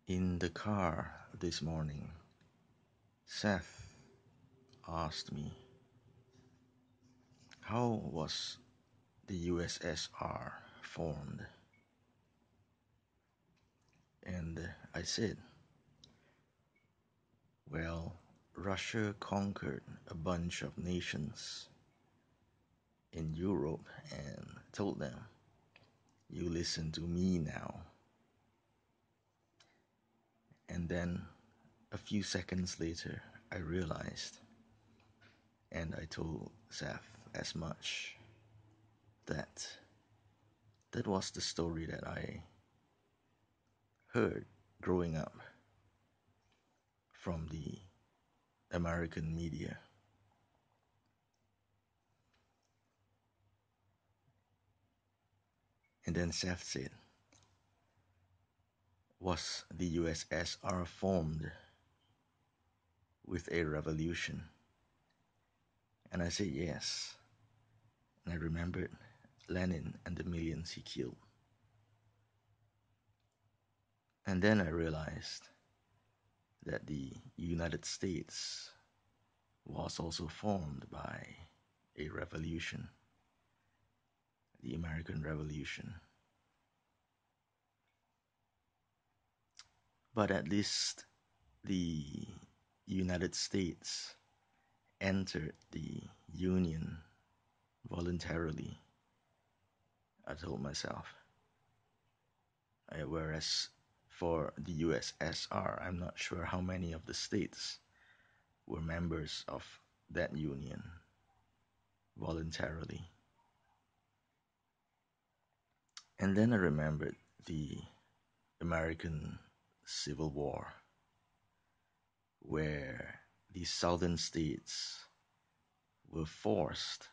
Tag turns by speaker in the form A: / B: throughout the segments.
A: In the car this morning, Seth asked me, how was the USSR formed? And I said, well, Russia conquered a bunch of nations in Europe and told them, you listen to me now. And then a few seconds later, I realized, and I told Seth as much, that that was the story that I heard growing up from the American media. And then Seth said, was the USSR formed with a revolution? And I said yes. And I remembered Lenin and the millions he killed. And then I realized that the United States was also formed by a revolution, the American Revolution. But at least the United States entered the Union voluntarily, I told myself. Whereas for the USSR, I'm not sure how many of the states were members of that union voluntarily. And then I remembered the American Civil War, where the southern states were forced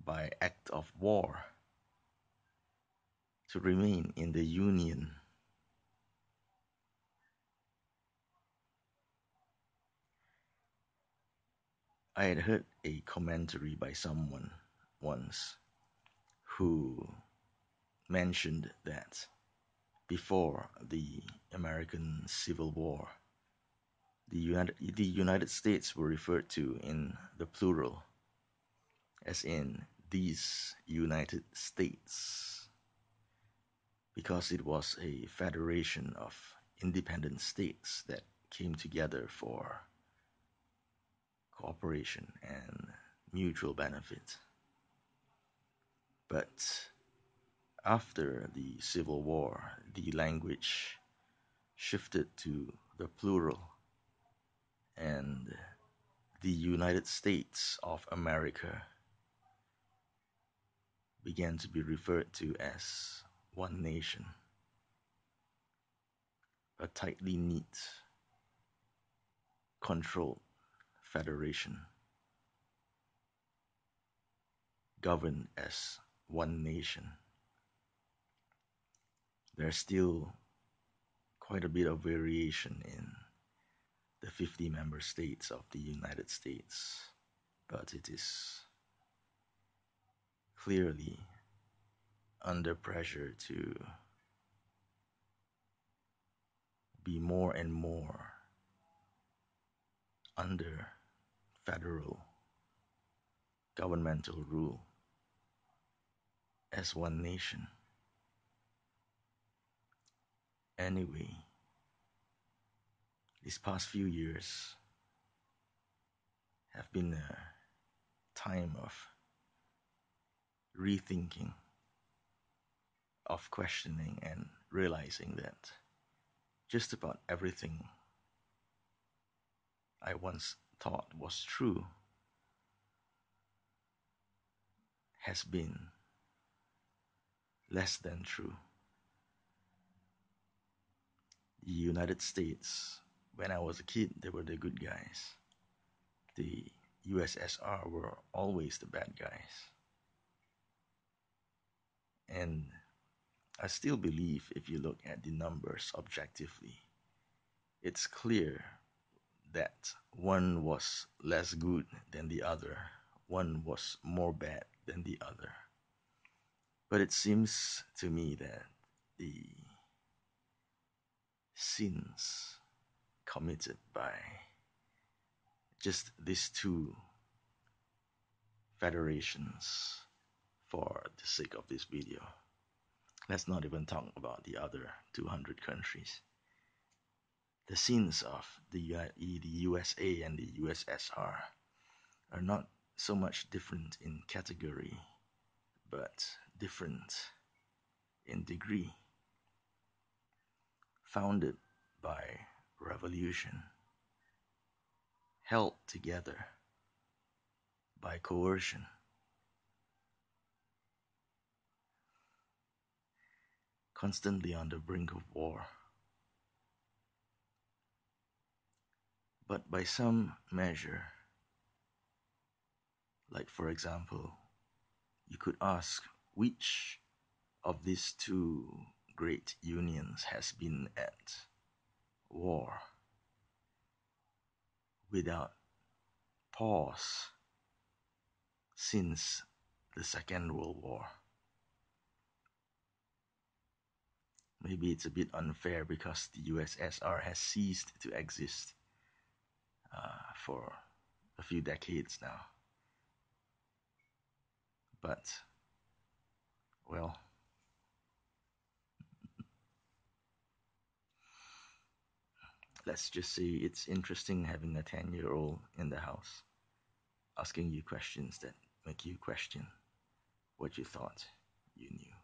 A: by act of war to remain in the Union. I had heard a commentary by someone once who mentioned that before the American Civil War, the United States were referred to in the plural, as in these United States, because it was a federation of independent states that came together for cooperation and mutual benefit. But after the Civil War, the language shifted to the plural, and the United States of America began to be referred to as one nation, a tightly knit, controlled federation, governed as one nation. There's still quite a bit of variation in the 50 member states of the United States, but it is clearly under pressure to be more and more under federal governmental rule as one nation. Anyway, these past few years have been a time of rethinking, of questioning, and realizing that just about everything I once thought was true has been less than true. The United States, when I was a kid, they were the good guys. The USSR were always the bad guys. And I still believe if you look at the numbers objectively, it's clear that one was less good than the other, one was more bad than the other. But it seems to me that the sins committed by just these two federations for the sake of this video. Let's not even talk about the other 200 countries. The sins of the USA and the USSR are not so much different in category, but different in degree. Founded by revolution, held together by coercion, constantly on the brink of war. But by some measure, like for example, you could ask which of these two great unions has been at war without pause since the Second World War. Maybe it's a bit unfair because the USSR has ceased to exist for a few decades now. But, well, let's just say it's interesting having a 10-year-old in the house asking you questions that make you question what you thought you knew.